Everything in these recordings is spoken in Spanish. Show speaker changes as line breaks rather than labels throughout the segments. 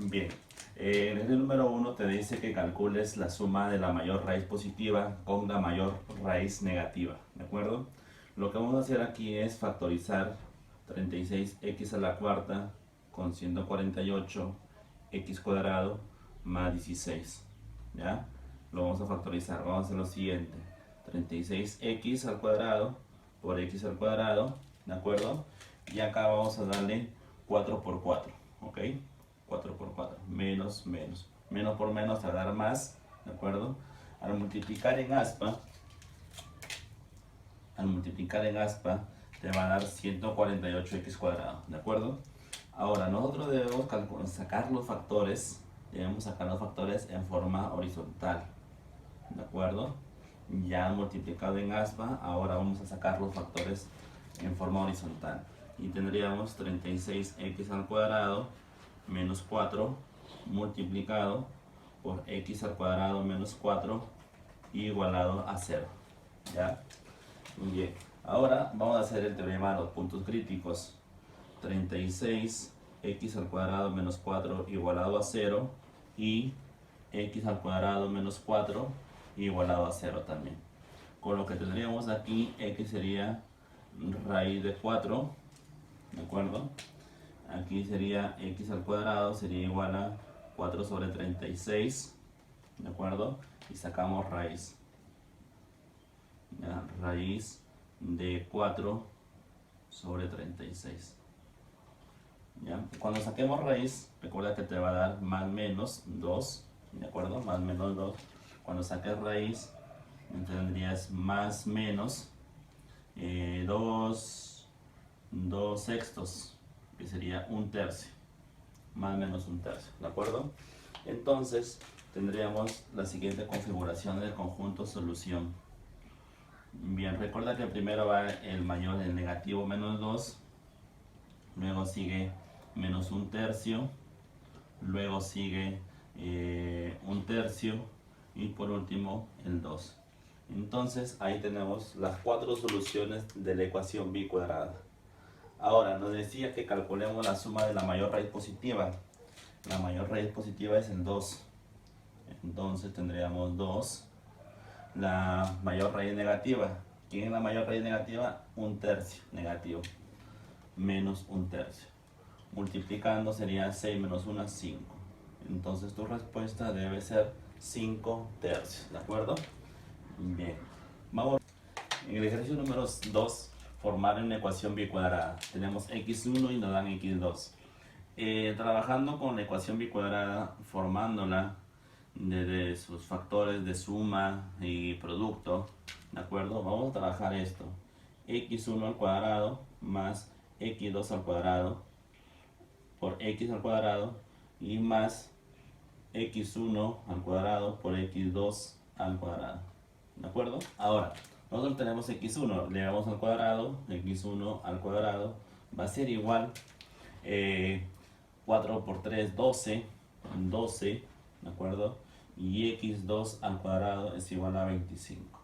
Bien, en el número 1 te dice que calcules la suma de la mayor raíz positiva con la mayor raíz negativa, ¿de acuerdo? Lo que vamos a hacer aquí es factorizar 36x a la cuarta con 148 x cuadrado más 16, ¿ya? Lo vamos a factorizar, vamos a hacer lo siguiente: 36x al cuadrado por x al cuadrado, ¿de acuerdo? Y acá vamos a darle 4 por 4, ¿ok? 4 por 4, menos, menos. Menos por menos te va a dar más, ¿de acuerdo? Al multiplicar en aspa, al multiplicar en aspa, te va a dar 148x cuadrado, ¿de acuerdo? Ahora, nosotros debemos sacar los factores, en forma horizontal, ¿de acuerdo? Ya multiplicado en aspa, ahora vamos a sacar los factores en forma horizontal. Y tendríamos 36x al cuadrado menos 4 multiplicado por x al cuadrado menos 4 igualado a 0. ¿Ya? Muy bien. Ahora vamos a hacer el teorema de los puntos críticos. 36x al cuadrado menos 4 igualado a 0 y x al cuadrado menos 4 igualado a 0 también. Con lo que tendríamos aquí, x sería raíz de 4, ¿de acuerdo? Aquí sería x al cuadrado, sería igual a 4 sobre 36, ¿de acuerdo? Y sacamos raíz. ¿Ya? Raíz de 4 sobre 36. ¿Ya? Cuando saquemos raíz, recuerda que te va a dar más menos 2, ¿de acuerdo? Más menos 2. Cuando saques raíz, tendrías más menos 2 sextos, que sería un tercio. Más menos un tercio, ¿de acuerdo? Entonces, tendríamos la siguiente configuración del conjunto solución. Bien, recuerda que primero va el mayor, el negativo menos 2, luego sigue menos un tercio, luego sigue un tercio y por último el 2. Entonces ahí tenemos las 4 soluciones de la ecuación b cuadrada. Ahora nos decía que calculemos la suma de la mayor raíz positiva. La mayor raíz positiva es el 2. Entonces tendríamos 2. La mayor raíz negativa. ¿Quién es la mayor raíz negativa? Un tercio negativo. Menos un tercio. Multiplicando sería 6 menos 1, 5. Entonces tu respuesta debe ser 5 tercios. ¿De acuerdo? Bien. Vamos. En el ejercicio número 2, formar una ecuación bicuadrada. Tenemos x1 y nos dan x2. Trabajando con la ecuación bicuadrada, formándola de sus factores de suma y producto, ¿de acuerdo? Vamos a trabajar esto: x1 al cuadrado más x2 al cuadrado por x al cuadrado y más x1 al cuadrado por x2 al cuadrado, ¿de acuerdo? Ahora, nosotros tenemos x1, le damos al cuadrado, x1 al cuadrado va a ser igual 4 por 3, 12, 12, ¿de acuerdo? Y x2 al cuadrado es igual a 25.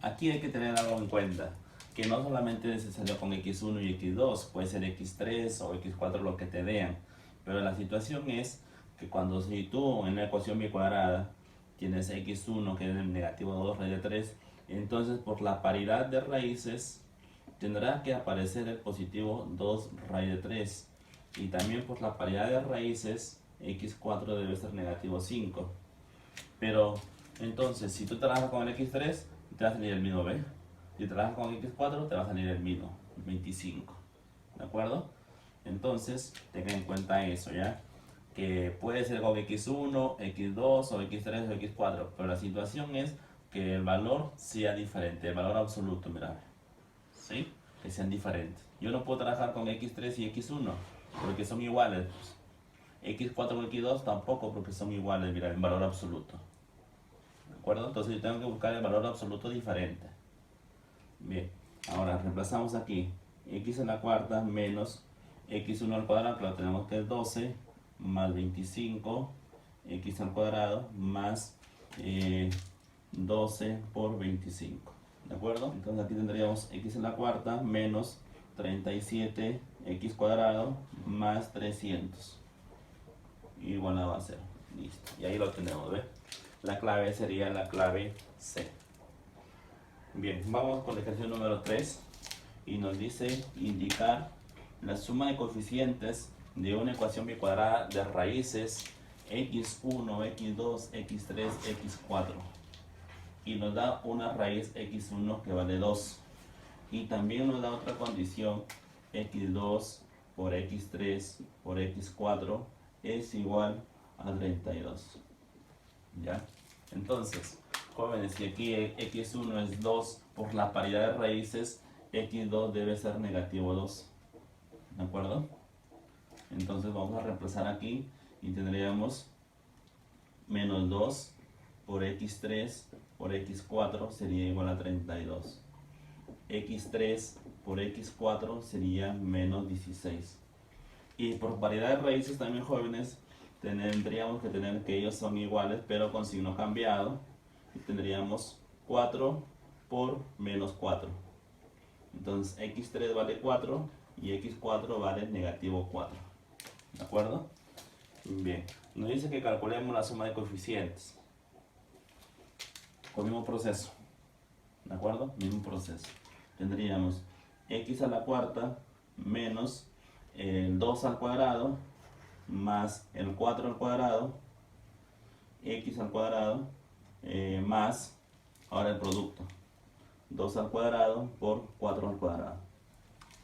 Aquí hay que tener algo en cuenta, que no solamente se salió con x1 y x2, puede ser x3 o x4 lo que te vean, pero la situación es que cuando si tú en la ecuación bicuadrada tienes x1 que es el negativo 2 raíz de 3, entonces por la paridad de raíces tendrá que aparecer el positivo 2 raíz de 3, y también por la paridad de raíces x4 debe ser negativo 5. Pero entonces si tú trabajas con el x3 te va a salir el mismo, ¿ves? Si trabajas con x4 te va a salir el mismo, 25, ¿de acuerdo? Entonces tenga en cuenta eso, ¿ya? Que puede ser con x1, x2 o x3 o x4, pero la situación es que el valor sea diferente, el valor absoluto, mira, ¿sí? Que sean diferentes. Yo no puedo trabajar con x3 y x1 porque son iguales. x4 o x2 tampoco, porque son iguales, mira, en valor absoluto, ¿de acuerdo? Entonces yo tengo que buscar el valor absoluto diferente. Bien, ahora reemplazamos aquí x a la cuarta menos x1 al cuadrado, que lo tenemos que es 12, más 25, x al cuadrado más 12 por 25, ¿de acuerdo? Entonces aquí tendríamos x a la cuarta menos 37 x cuadrado más 300. igualado a 0. Listo. Y ahí lo tenemos, ¿ve? La clave sería la clave C. Bien, vamos con el ejercicio número 3 y nos dice indicar la suma de coeficientes de una ecuación bicuadrada de raíces x1, x2, x3, x4 y nos da una raíz x1 que vale 2 y también nos da otra condición x2 por x3 por x4 es igual a 32. ¿Ya? Entonces, jóvenes, si aquí x1 es 2 por la paridad de raíces, x2 debe ser negativo 2. ¿De acuerdo? Entonces vamos a reemplazar aquí y tendríamos menos 2 por x3 por x4 sería igual a 32. x3 por x4 sería menos 16. Y por paridad de raíces también, jóvenes, tendríamos que tener que ellos son iguales pero con signo cambiado. Y tendríamos 4 por menos 4. Entonces x3 vale 4 y x4 vale negativo 4. ¿De acuerdo? Bien, nos dice que calculemos la suma de coeficientes con mismo proceso. ¿De acuerdo? Mismo proceso. Tendríamos x a la cuarta menos el 2 al cuadrado más el 4 al cuadrado, x al cuadrado más, ahora el producto, 2 al cuadrado por 4 al cuadrado.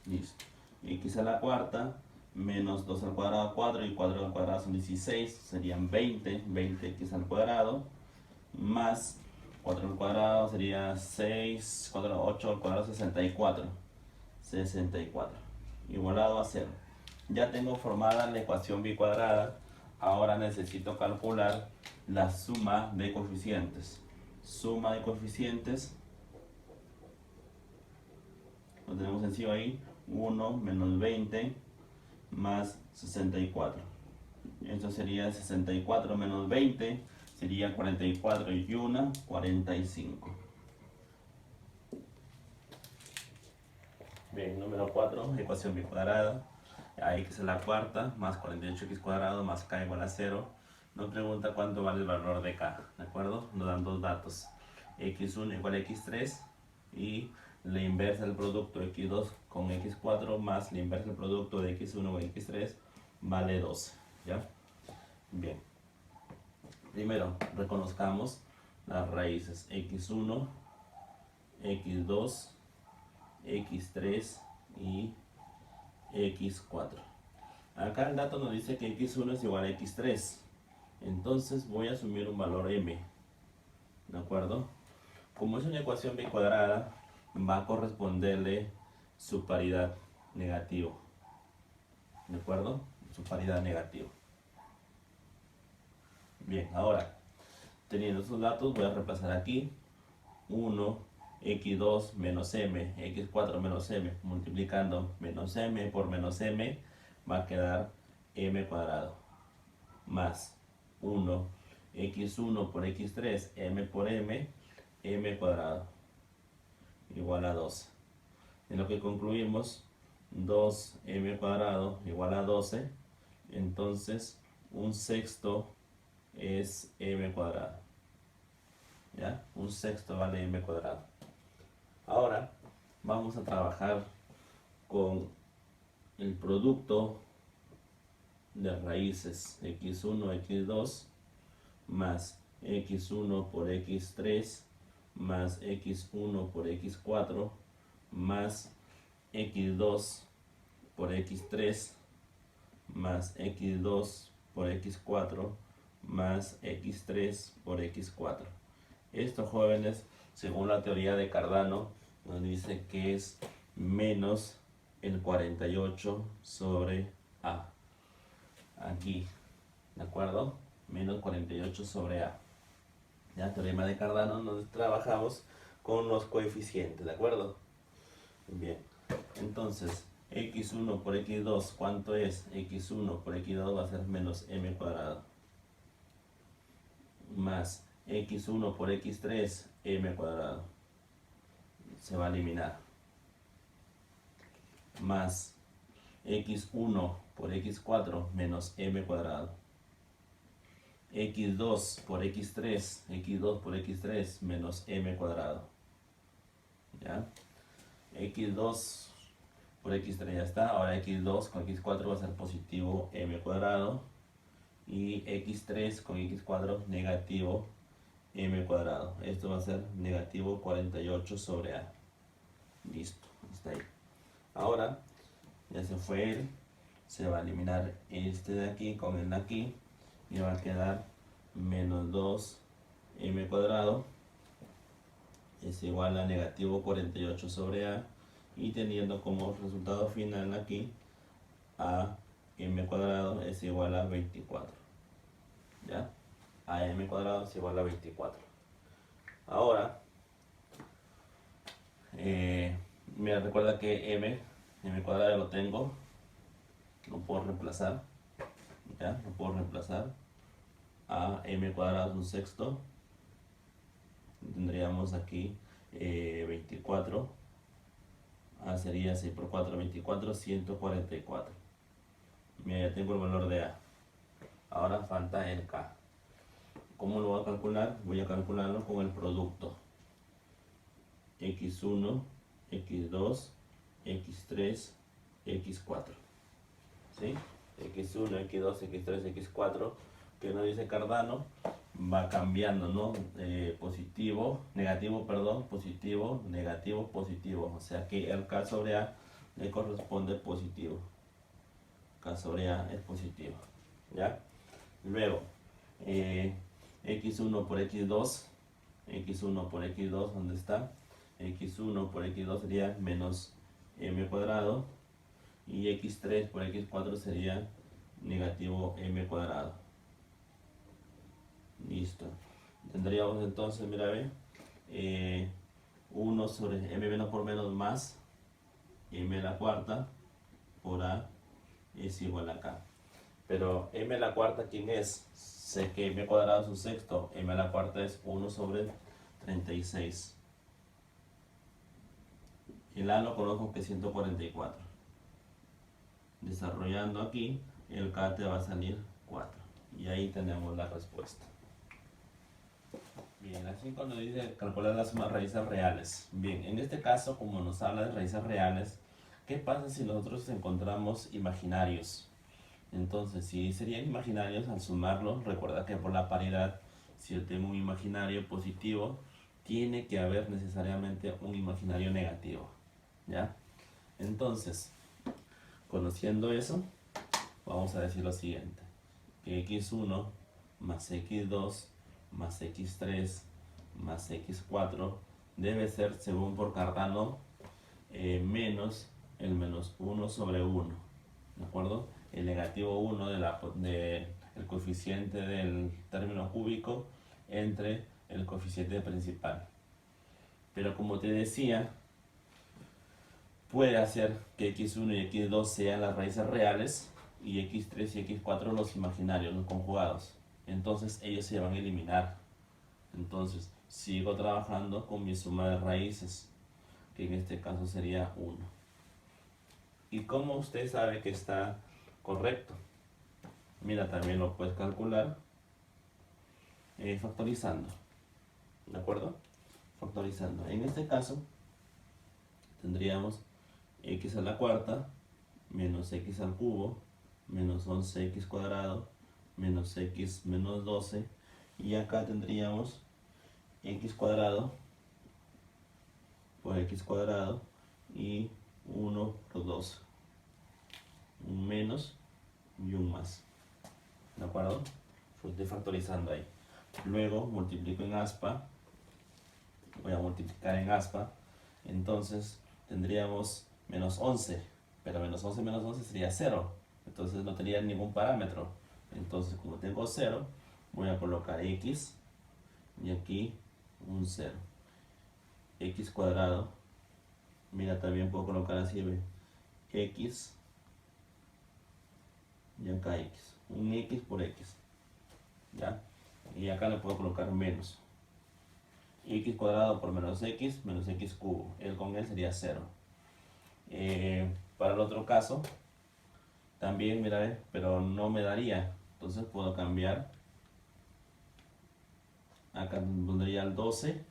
Listo. X a la cuarta menos 2 al cuadrado 4 y 4 al cuadrado son 16, serían 20, 20x al cuadrado más 4 al cuadrado sería 6, 4, 8 al cuadrado 64, 64 igualado a 0. Ya tengo formada la ecuación bicuadrada, ahora necesito calcular la suma de coeficientes. Suma de coeficientes, lo tenemos sencillo ahí, 1 menos 20 más 64. Esto sería 64 menos 20, sería 44 y 1, 45. Bien, número 4, ecuación bicuadrada. X a la cuarta más 48x cuadrado más k igual a 0. Nos pregunta cuánto vale el valor de k, ¿de acuerdo? Nos dan dos datos, x1 igual a x3 y la inversa del producto x2 con x4 más la inversa del producto de x1 con x3 vale 12, ¿ya? Bien, primero reconozcamos las raíces x1, x2, x3 y x4. Acá el dato nos dice que x1 es igual a x3, entonces voy a asumir un valor m, ¿de acuerdo? Como es una ecuación bicuadrada, va a corresponderle su paridad negativo, ¿de acuerdo? Su paridad negativo. Bien, ahora, teniendo esos datos, voy a reemplazar aquí 1, x2 menos m, x4 menos m, multiplicando menos m por menos m, va a quedar m cuadrado, más 1, x1 por x3, m por m, m cuadrado, igual a 12. En lo que concluimos, 2m cuadrado igual a 12, entonces un sexto es m cuadrado. ¿Ya? Un sexto vale m cuadrado. Ahora vamos a trabajar con el producto de raíces x1, x2 más x1 por x3 más x1 por x4 más x2 por x3 más x2 por x4 más x3 por x4. Esto, jóvenes, según la teoría de Cardano, nos dice que es menos el 48 sobre A. Aquí, ¿de acuerdo? Menos 48 sobre A. Ya, teorema de Cardano, nos trabajamos con los coeficientes, ¿de acuerdo? Bien, entonces, x1 por x2, ¿cuánto es? x1 por x2 va a ser menos m cuadrado. Más x1 por x3, m cuadrado. Se va a eliminar. Más x1 por x4 menos m cuadrado. x2 por x3, x2 por x3 menos m cuadrado. ¿Ya? x2 por x3 ya está. Ahora x2 con x4 va a ser positivo m cuadrado. Y x3 con x4 negativo m cuadrado. Esto va a ser negativo 48 sobre a. Listo, está ahí. Ahora ya se fue él. Se va a eliminar este de aquí con el de aquí. Y va a quedar menos 2m cuadrado es igual a negativo 48 sobre a. Y teniendo como resultado final aquí a m cuadrado es igual a 24. ¿Ya? A m cuadrado es igual a 24. Ahora, mira, recuerda que m cuadrado lo tengo. Lo puedo reemplazar. ¿Ya? Lo puedo reemplazar. A m cuadrado es un sexto. Tendríamos aquí 24. A sería 6 por 4, 24, 144. Mira, ya tengo el valor de a. Ahora falta el k. ¿Cómo lo voy a calcular? Voy a calcularlo con el producto. x1, x2, x3, x4. ¿Sí? x1, x2, x3, x4, que nos dice Cardano, va cambiando, ¿no? Positivo, negativo, perdón, positivo, negativo, positivo. O sea que el k sobre a le corresponde positivo. K sobre a es positivo. ¿Ya? Luego, x1 por x2, x1 por x2, ¿dónde está? x1 por x2 sería menos m cuadrado. Y x3 por x4 sería negativo m cuadrado. Listo. Tendríamos entonces, mira, ve, 1 sobre m menos por menos más m a la cuarta por a es igual a k. Pero m a la cuarta, ¿quién es? Sé que m cuadrado es un sexto. M a la cuarta es 1 sobre 36. El a lo conozco que es 144. Desarrollando aquí, el k te va a salir 4. Y ahí tenemos la respuesta. Bien, así cuando dice calcular las sumas raíces reales. Bien, en este caso, como nos habla de raíces reales, ¿qué pasa si nosotros encontramos imaginarios? Entonces, si serían imaginarios, al sumarlos, recuerda que por la paridad, si yo tengo un imaginario positivo, tiene que haber necesariamente un imaginario negativo. ¿Ya? Entonces, conociendo eso, vamos a decir lo siguiente. Que x1 más x2 más x3 más x4 debe ser, según por Cardano, menos el menos 1 sobre 1. ¿De acuerdo? El negativo 1 el coeficiente del término cúbico entre el coeficiente principal. Pero como te decía, puede hacer que x1 y x2 sean las raíces reales y x3 y x4 los imaginarios, los conjugados. Entonces ellos se van a eliminar. Entonces sigo trabajando con mi suma de raíces, que en este caso sería 1. ¿Y cómo usted sabe que está correcto? Mira, también lo puedes calcular factorizando. ¿De acuerdo? Factorizando. En este caso tendríamos x a la cuarta menos x al cubo menos 11x cuadrado menos x menos 12. Y acá tendríamos x cuadrado por x cuadrado y 1 por 12. Un menos y un más. ¿De acuerdo? Lo estoy factorizando ahí. Luego multiplico en aspa. Voy a multiplicar en aspa. Entonces tendríamos menos 11. Pero menos 11 menos 11 sería 0. Entonces no tendría ningún parámetro. Entonces, como tengo 0, voy a colocar x. Y aquí un 0. X cuadrado. Mira, también puedo colocar así, ve. X. Y acá x. Un x por x. ¿Ya? Y acá le puedo colocar menos. X cuadrado por menos x cubo. Él con él sería 0. Para el otro caso, también, mira, pero no me daría. Entonces puedo cambiar acá pondría el 12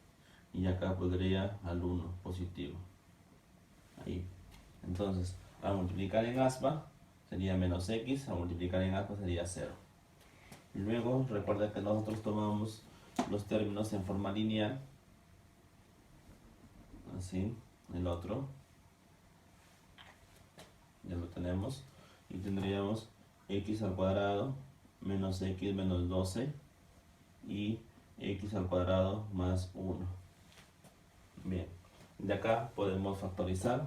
y acá pondría al 1 positivo. Ahí. Entonces, al multiplicar en aspa sería menos x, al multiplicar en aspa sería 0. Y luego recuerda que nosotros tomamos los términos en forma lineal. Así, el otro. Ya lo tenemos. Y tendríamos x al cuadrado menos x menos 12 y x al cuadrado más 1. Bien, de acá podemos factorizar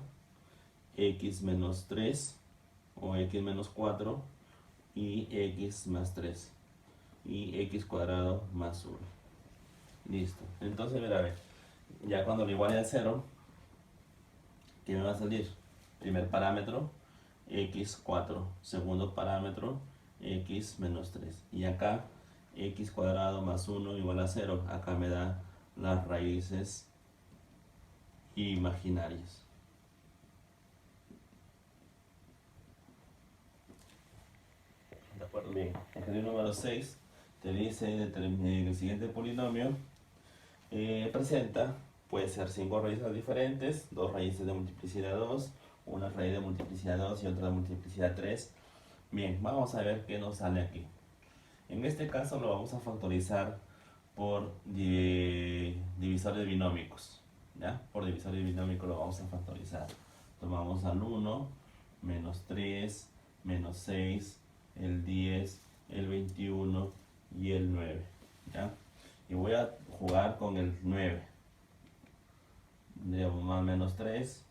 x menos 3 o x menos 4 y x más 3 y x cuadrado más 1. Listo. Entonces, mira, a ver, ya cuando lo iguale a 0, ¿qué me va a salir? Primer parámetro, x4. Segundo parámetro, x menos 3. Y acá, x cuadrado más 1 igual a 0. Acá me da las raíces imaginarias. ¿De acuerdo? Bien. Ejercicio número 6 te dice que el siguiente polinomio presenta, puede ser 5 raíces diferentes, 2 raíces de multiplicidad 2, una raíz de multiplicidad 2 y otra de multiplicidad 3. Bien, vamos a ver qué nos sale aquí. En este caso lo vamos a factorizar por divisores binómicos. ¿Ya? Por divisores binómicos lo vamos a factorizar. Tomamos al 1, menos 3, menos 6, el 10, el 21 y el 9. ¿Ya? Y voy a jugar con el 9. Tendríamos más menos 3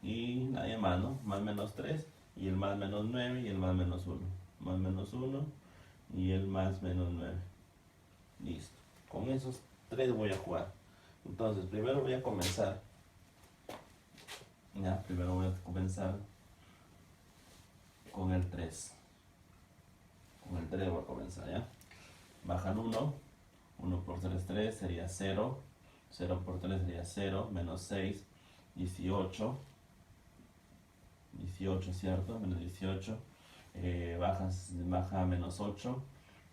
y nadie más, ¿no? Más menos 3 y el más menos 9 y el más menos 1. Más menos 1 y el más menos 9. Listo. Con esos 3 voy a jugar. Entonces, primero voy a comenzar. Ya, primero voy a comenzar con el 3. Con el 3 voy a comenzar, ¿ya? Bajan 1. 1 por 3, 3 sería 0. 0 por 3 sería 0. Menos 6, 18. 18, ¿cierto? Menos 18. Baja menos 8.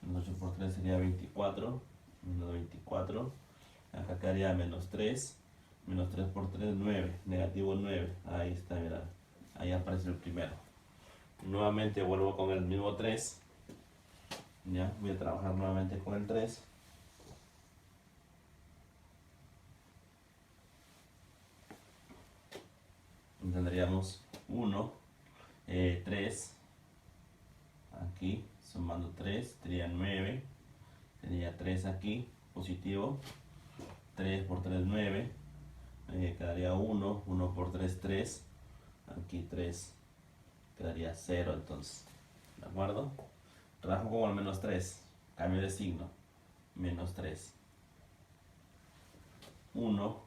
Menos 8 por 3 sería 24. Menos 24. Acá quedaría menos 3. Menos 3 por 3, 9. Negativo 9. Ahí está, mira. Ahí aparece el primero. Nuevamente vuelvo con el mismo 3. Ya, voy a trabajar nuevamente con el 3. Tendríamos 1, 3. Aquí, sumando 3, sería 9. Sería 3 aquí, positivo. 3 por 3, 9. Quedaría 1. 1 por 3, 3. Aquí 3. Quedaría 0 entonces. ¿De acuerdo? Trabajo con el menos 3. Cambio de signo. Menos 3. 1.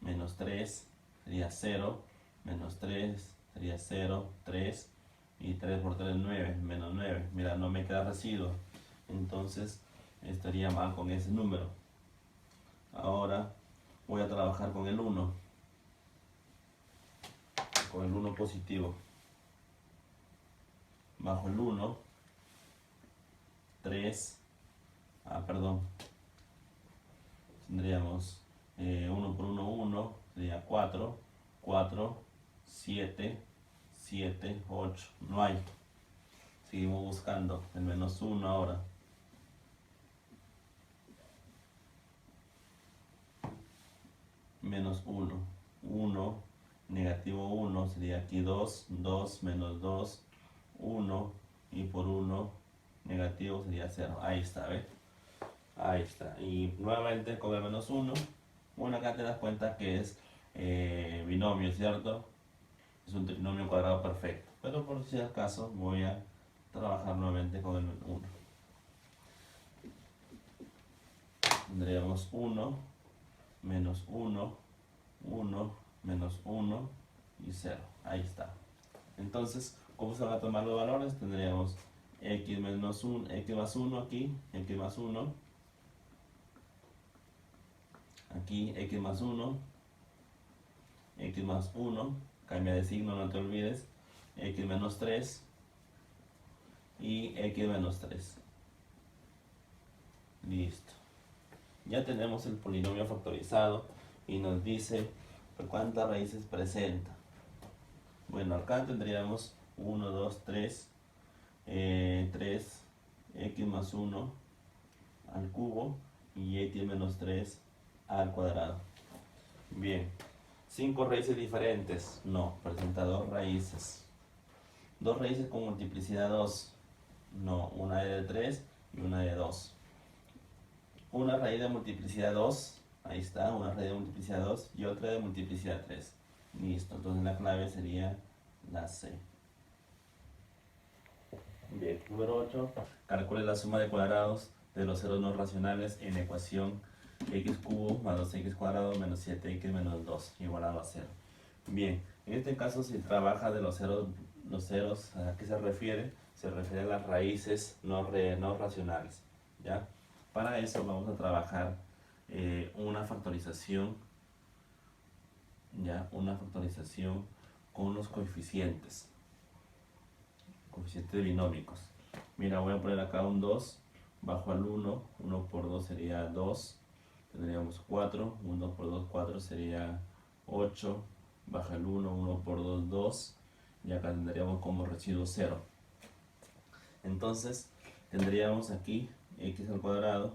Menos 3. Sería 0. Menos 3. Sería 0. 3. Y 3 por 3, 9. Menos 9. Mira, no me queda residuo. Entonces estaría mal con ese número. Ahora voy a trabajar con el 1. Con el 1 positivo. Bajo el 1. 3. Perdón. Tendríamos 1 por 1, 1. Sería 4. 4. 7. 7. 8. No hay. Seguimos buscando el menos 1 ahora. Menos 1. 1. Negativo 1. Sería aquí 2. 2 menos 2. 1. Y por 1 negativo sería 0. Ahí está, ¿ves? Ahí está. Y nuevamente con el menos 1. Bueno, acá te das cuenta que es binomio, ¿cierto? Es un trinomio cuadrado perfecto. Pero por si acaso voy a trabajar nuevamente con el 1. Tendríamos 1, menos 1, 1, menos 1 y 0. Ahí está. Entonces, ¿cómo se van a tomar los valores? Tendríamos x menos 1, x más 1 aquí, x más 1. Aquí x más 1, x más 1, cambia de signo, no te olvides, x menos 3 y x menos 3. Listo. Ya tenemos el polinomio factorizado y nos dice cuántas raíces presenta. Bueno, acá tendríamos 1, 2, 3, 3x más 1 al cubo y x menos 3 al cuadrado. Bien, 5 raíces diferentes. No, presenta 2 raíces. 2 raíces con multiplicidad 2. No, una de 3 y una de 2. Una raíz de multiplicidad 2. Ahí está, una raíz de multiplicidad 2 y otra de multiplicidad 3. Listo, entonces la clave sería la C. Bien, número 8. Calcule la suma de cuadrados de los ceros no racionales en la ecuación x cubo más 2x cuadrado menos 7x menos 2 igualado a 0. Bien, en este caso si trabaja de los ceros, ¿a qué se refiere? Se refiere a las raíces no racionales, ¿ya? Para eso vamos a trabajar una factorización, ¿ya? Una factorización con los coeficientes binómicos. Mira, voy a poner acá un 2 bajo al 1, 1 por 2 sería 2, tendríamos 4, 1 por 2, 4 sería 8, baja el 1, 1 por 2, 2, y acá tendríamos como residuo 0. Entonces, tendríamos aquí x al cuadrado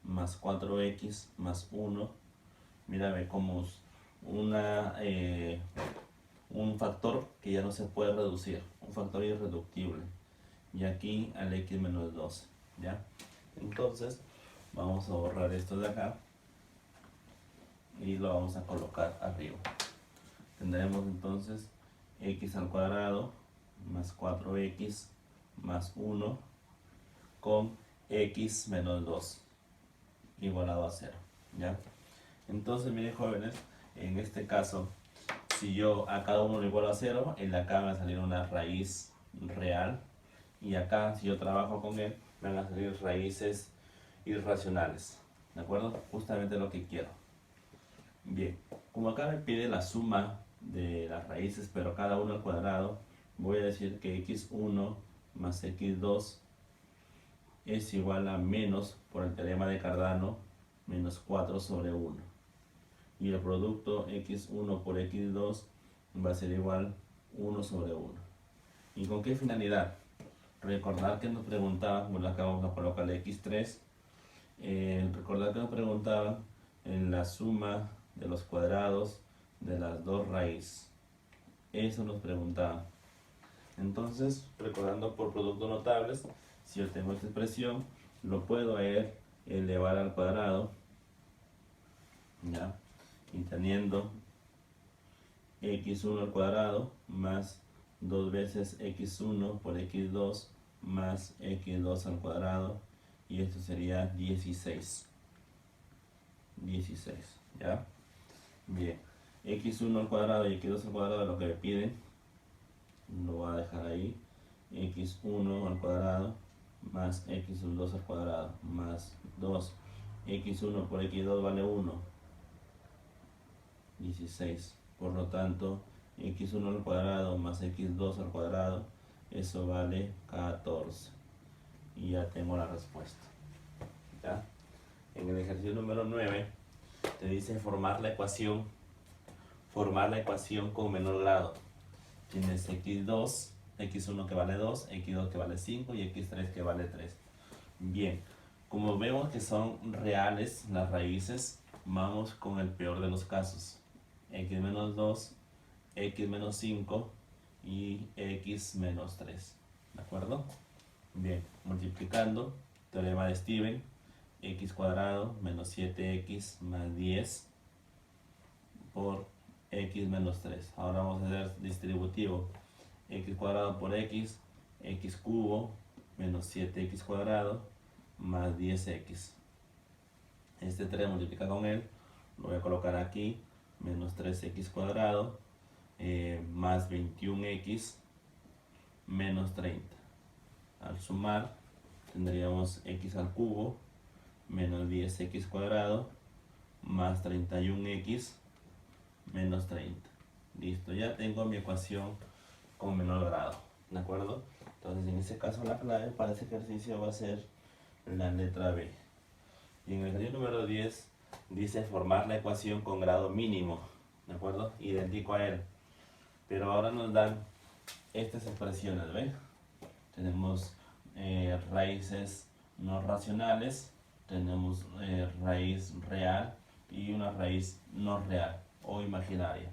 más 4x más 1, mira, ve como un factor que ya no se puede reducir, un factor irreductible, y aquí al x menos 12, ¿ya? Entonces vamos a borrar esto de acá y lo vamos a colocar arriba. Tendremos entonces x al cuadrado más 4x más 1 con x menos 2 igualado a 0, ¿ya? Entonces miren jóvenes, en este caso si yo a cada uno lo igualo a 0, en la acá me va a salir una raíz real, y acá si yo trabajo con él me van a salir raíces irracionales, ¿de acuerdo? Justamente lo que quiero. Bien, como acá me pide la suma de las raíces pero cada uno al cuadrado, voy a decir que x1 más x2 es igual a menos, por el teorema de Cardano, menos 4 sobre 1. Y el producto x1 por x2 va a ser igual 1 sobre 1. ¿Y con qué finalidad? Recordar que nos preguntaban, bueno, acá vamos a colocarle x3, recordar que nos preguntaban en la suma de los cuadrados de las dos raíces. Eso nos preguntaban. Entonces, recordando por productos notables, si yo tengo esta expresión, lo puedo elevar al cuadrado, ¿ya? Y teniendo x1 al cuadrado más 2 veces x1 por x2 más x2 al cuadrado, y esto sería 16, ¿ya? Bien, x1 al cuadrado y x2 al cuadrado es lo que me piden, lo voy a dejar ahí, x1 al cuadrado más x2 al cuadrado más 2, x1 por x2 vale 1, 16. Por lo tanto, x1 al cuadrado más x2 al cuadrado, eso vale 14. Y ya tengo la respuesta, ¿ya? En el ejercicio número 9 te dice formar la ecuación con menor grado. Tienes x2, x1 que vale 2, x2 que vale 5 y x3 que vale 3. Bien, como vemos que son reales las raíces, vamos con el peor de los casos. X menos 2, x menos 5 y x menos 3, ¿de acuerdo? Bien, multiplicando, teorema de Steven, x cuadrado menos 7x más 10 por x menos 3. Ahora vamos a hacer distributivo, x cuadrado por x cubo menos 7x cuadrado más 10x. Este 3 multiplica con él, lo voy a colocar aquí, menos 3x cuadrado más 21x menos 30. Al sumar tendríamos x al cubo menos 10x cuadrado más 31x menos 30. Listo, ya tengo mi ecuación con menor grado, ¿de acuerdo? Entonces en este caso la clave para este ejercicio va a ser la letra B. Y en el ejercicio número 10 dice formar la ecuación con grado mínimo, ¿de acuerdo? Idéntico a él. Pero ahora nos dan estas expresiones, ¿ves? Tenemos raíces no racionales, tenemos raíz real y una raíz no real o imaginaria.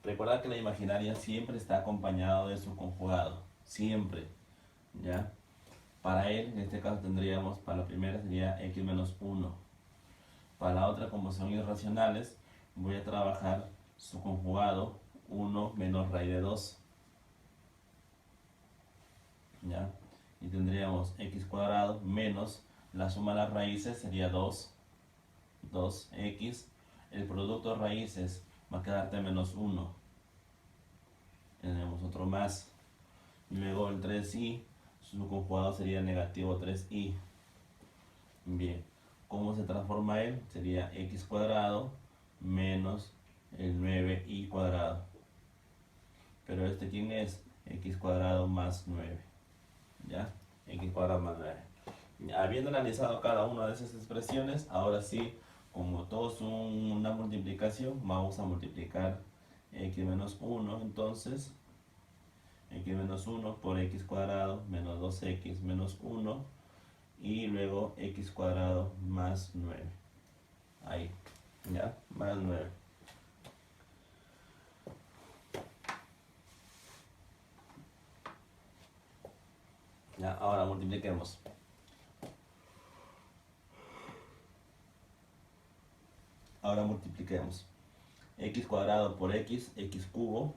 Recuerda que la imaginaria siempre está acompañado de su conjugado, siempre, ¿ya? Para él, en este caso tendríamos, para la primera sería x menos 1. Para la otra, como son irracionales, voy a trabajar su conjugado 1 menos raíz de 2. ¿Ya? Y tendríamos x cuadrado menos la suma de las raíces sería 2x. El producto de raíces va a quedarte menos 1. Tenemos otro más. Luego el 3i, su conjugado sería negativo 3i. Bien, ¿cómo se transforma él? Sería x cuadrado menos el 9i cuadrado. Pero este, ¿quién es? X cuadrado más 9. ¿Ya? X cuadrado más 9. Habiendo analizado cada una de esas expresiones, ahora sí, como todo es una multiplicación, vamos a multiplicar x menos 1, entonces x menos 1 por x cuadrado menos 2x menos 1 y luego x cuadrado más 9. Ahí, ¿ya? Más 9. Ya, ahora multipliquemos. Ahora multipliquemos. X cuadrado por x, x cubo.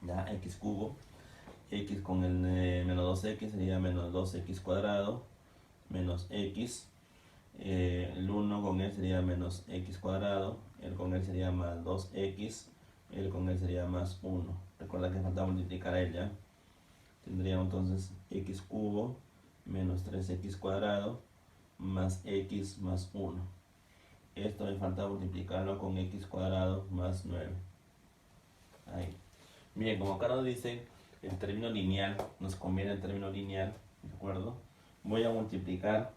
Ya, x cubo. X con el menos 2x sería menos 2x cuadrado. Menos x. El 1 con él sería menos x cuadrado. El con él sería más 2x. El con él sería más 1. Recuerda que falta multiplicar a él, ¿ya? Tendríamos entonces x cubo menos 3x cuadrado más x más 1. Esto me falta multiplicarlo con x cuadrado más 9. Ahí. Bien, como acá nos dice el término lineal, nos conviene el término lineal, ¿de acuerdo? Voy a multiplicar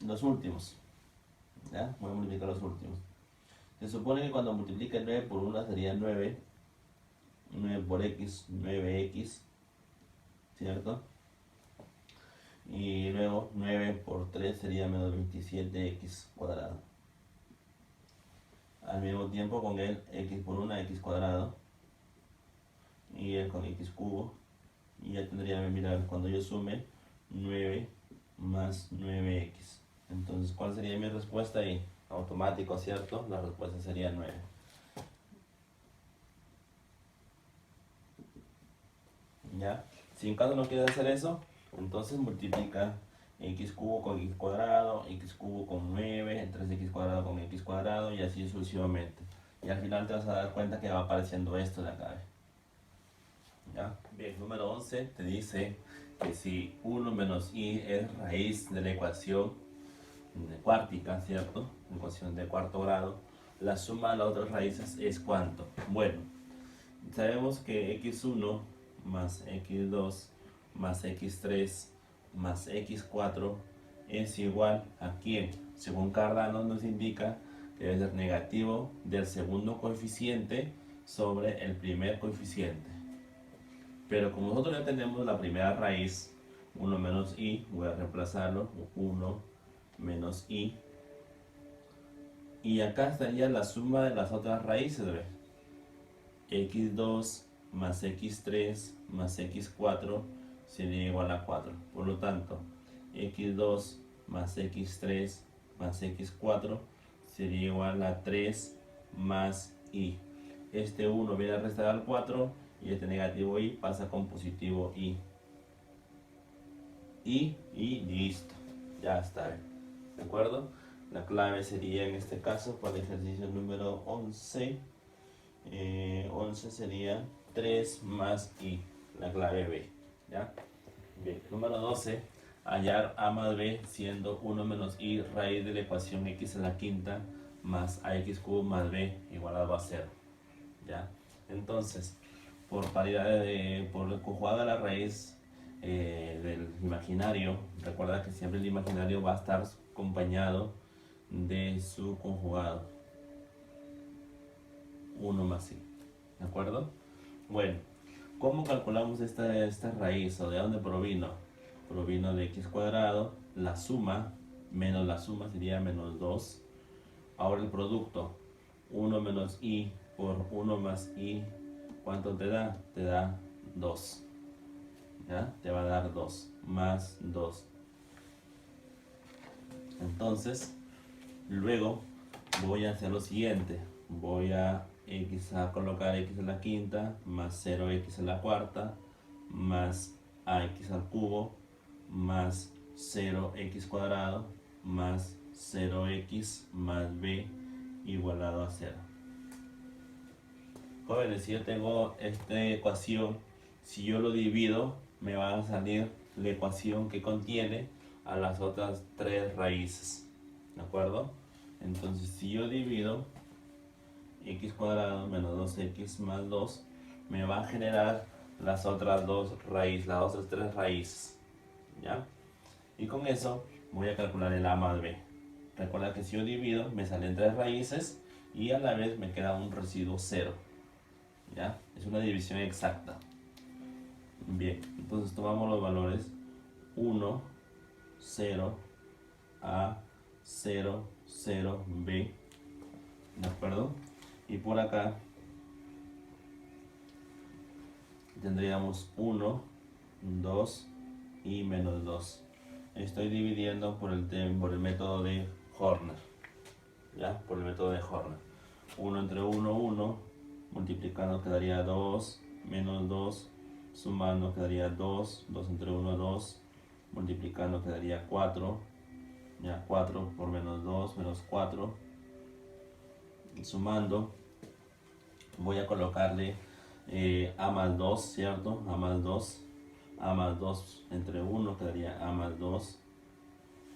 los últimos. ¿Ya? Voy a multiplicar los últimos. Se supone que cuando multiplique 9 por 1 sería 9. 9 por x, 9x, ¿cierto? Y luego 9 por 3 sería menos 27x cuadrado. Al mismo tiempo con el x por 1, x cuadrado. Y el con x cubo. Y ya tendría, mirar, cuando yo sume 9 más 9x. Entonces, ¿cuál sería mi respuesta ahí? Automático, ¿cierto? La respuesta sería 9. ¿Ya? Si en caso no quieres hacer eso, entonces multiplica x cubo con x cuadrado, x cubo con 9, 3x cuadrado con x cuadrado y así sucesivamente. Y al final te vas a dar cuenta que va apareciendo esto de acá. ¿Ya? Bien, número 11 te dice que si 1 menos i es raíz de la ecuación cuártica, ¿cierto? La ecuación de cuarto grado, la suma de las otras raíces es ¿cuánto? Bueno, sabemos que x1 más x2 más x3 más x4 es igual a ¿quién? Según Cardano nos indica que debe ser negativo del segundo coeficiente sobre el primer coeficiente. Pero como nosotros ya tenemos la primera raíz, 1 menos i, voy a reemplazarlo, 1 menos i. Y acá estaría la suma de las otras raíces, ¿ves? x2 más x3 más x4 sería igual a 4. Por lo tanto, x2 más x3 más x4 sería igual a 3 más i. Este 1 viene a restar al 4 y este negativo i pasa con positivo i. Y listo. Ya está. ¿De acuerdo? La clave sería en este caso para el ejercicio número 11. 11 sería 3 más i, la clave b. ¿Ya? Bien, número 12, hallar a más b siendo 1 menos i raíz de la ecuación x a la quinta más ax cubo más b igual a 0. ¿Ya? Entonces, por paridad por conjugada de la raíz del imaginario. Recuerda que siempre el imaginario va a estar acompañado de su conjugado. 1 más i. ¿De acuerdo? Bueno, ¿cómo calculamos esta raíz o de dónde provino? Provino de x cuadrado, la suma, menos la suma sería menos 2. Ahora el producto, 1 menos i por 1 más i, ¿cuánto te da? Te da 2. ¿Ya? Te va a dar 2, más 2. Entonces, luego voy a hacer lo siguiente. Voy a colocar x a la quinta, más 0x a la cuarta, más ax al cubo, más 0x cuadrado, más 0x más b igualado a 0. Jóvenes, si yo tengo esta ecuación, si yo lo divido, me va a salir la ecuación que contiene a las otras 3 raíces. ¿De acuerdo? Entonces, si yo divido x cuadrado menos 2x más 2, me va a generar las otras 2 raíces, las otras 3 raíces. ¿Ya? Y con eso voy a calcular el a más b. Recuerda que si yo divido, me salen 3 raíces y a la vez me queda un residuo 0. ¿Ya? Es una división exacta. Bien, entonces tomamos los valores 1, 0, a, 0, 0, b. ¿De acuerdo? Y por acá tendríamos 1, 2 y menos 2. Estoy dividiendo por el método de Horner. ¿Ya? Por el método de Horner. 1 entre 1, 1. Multiplicando quedaría 2, menos 2. Sumando quedaría 2. 2 entre 1, 2. Multiplicando quedaría 4. Ya, 4 por menos 2, menos 4. Sumando, voy a colocarle a más 2, ¿cierto? A más 2. A más 2 entre 1 quedaría a más 2.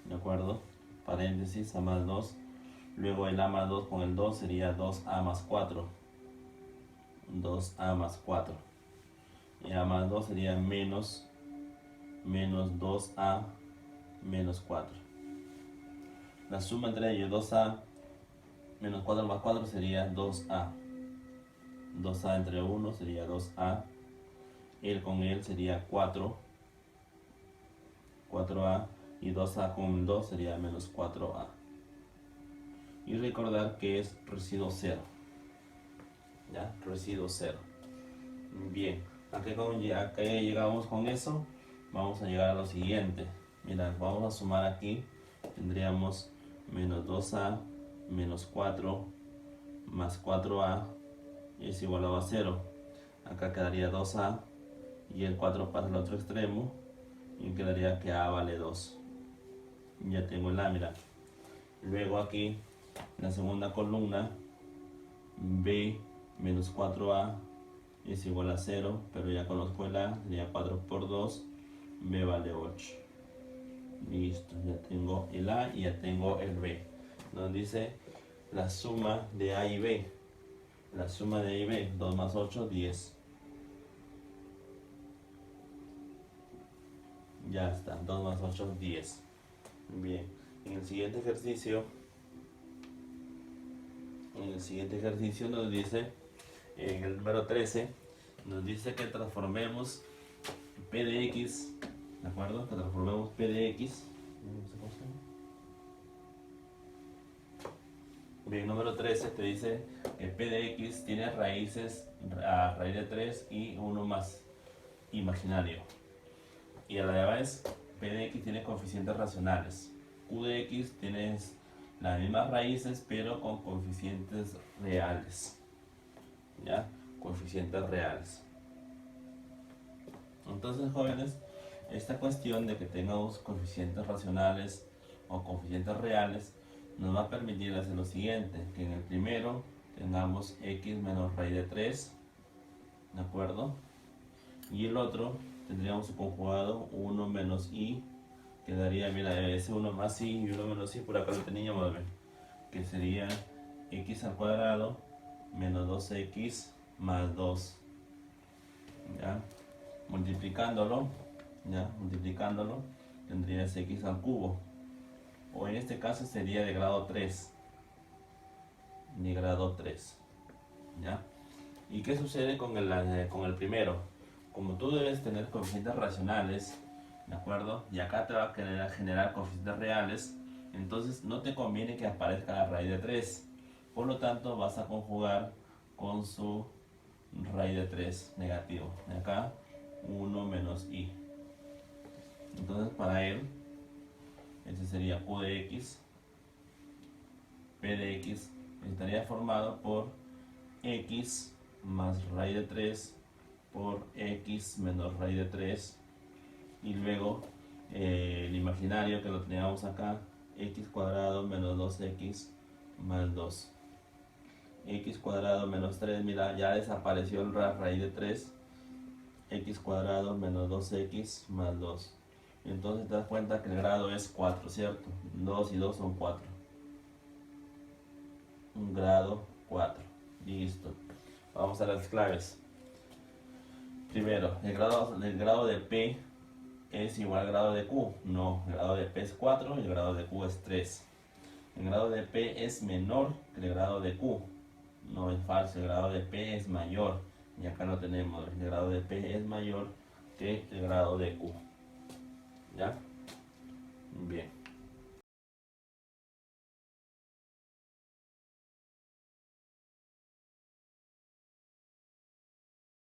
¿De acuerdo? Paréntesis, a más 2. Luego el a más 2 con el 2 sería 2a más 4. 2a más 4. Y a más 2 sería menos 2a menos 4. La suma entre ellos, 2a menos 4 más 4 sería 2a. 2a entre 1 sería 2a. Él con él sería 4. 4a. Y 2a con 2 sería menos 4a. Y recordar que es residuo 0. ¿Ya? Residuo 0. Bien. Acá llegamos con eso. Vamos a llegar a lo siguiente. Mira, vamos a sumar aquí. Tendríamos menos 2a menos 4 más 4a es igual a 0. Acá quedaría 2a y el 4 pasa al otro extremo y quedaría que a vale 2. Ya tengo el a, mira. Luego aquí en la segunda columna b menos 4a es igual a 0, pero ya conozco el a, sería 4 por 2, b vale 8. Listo, ya tengo el a y ya tengo el b. Nos dice la suma de a y b. La suma de a y b, 2 más 8, 10. Ya está, 2 más 8, 10. Bien, en el siguiente ejercicio nos dice, en el número 13, nos dice que transformemos p de x, ¿de acuerdo? Que transformemos p de x. Bien, número 13 te dice que p de x tiene raíces a raíz de 3 y uno más imaginario. Y a la vez, p de x tiene coeficientes racionales. Q de x tiene las mismas raíces, pero con coeficientes reales. ¿Ya? Coeficientes reales. Entonces, jóvenes, esta cuestión de que tengamos coeficientes racionales o coeficientes reales nos va a permitir hacer lo siguiente, que en el primero tengamos x menos raíz de 3, ¿de acuerdo? Y el otro tendríamos su conjugado 1 menos i, quedaría, mira, ese 1 más i y 1 menos i, por acá lo teníamos, que sería x al cuadrado menos 2x más 2. ¿Ya? Multiplicándolo, ya, multiplicándolo tendrías x al cubo, o en este caso sería de grado 3, de grado 3, ¿ya? ¿Y qué sucede con el primero? Como tú debes tener coeficientes racionales, ¿de acuerdo? Y acá te va a generar coeficientes reales, entonces no te conviene que aparezca la raíz de 3. Por lo tanto, vas a conjugar con su raíz de 3 negativo. De acá, 1 menos i. Entonces, para él, este sería q de x, p de x, estaría formado por x más raíz de 3 por x menos raíz de 3, y luego el imaginario que lo teníamos acá, x cuadrado menos 2x más 2. X cuadrado menos 3, mira, ya desapareció la raíz de 3, x cuadrado menos 2x más 2. Entonces te das cuenta que el grado es 4, ¿cierto? 2 y 2 son 4. Un grado 4. Listo. Vamos a las claves. Primero, el grado de P es igual al grado de Q. No, el grado de P es 4 y el grado de Q es 3. El grado de P es menor que el grado de Q. No, es falso, el grado de P es mayor. Y acá lo tenemos, el grado de P es mayor que el grado de Q. ¿Ya?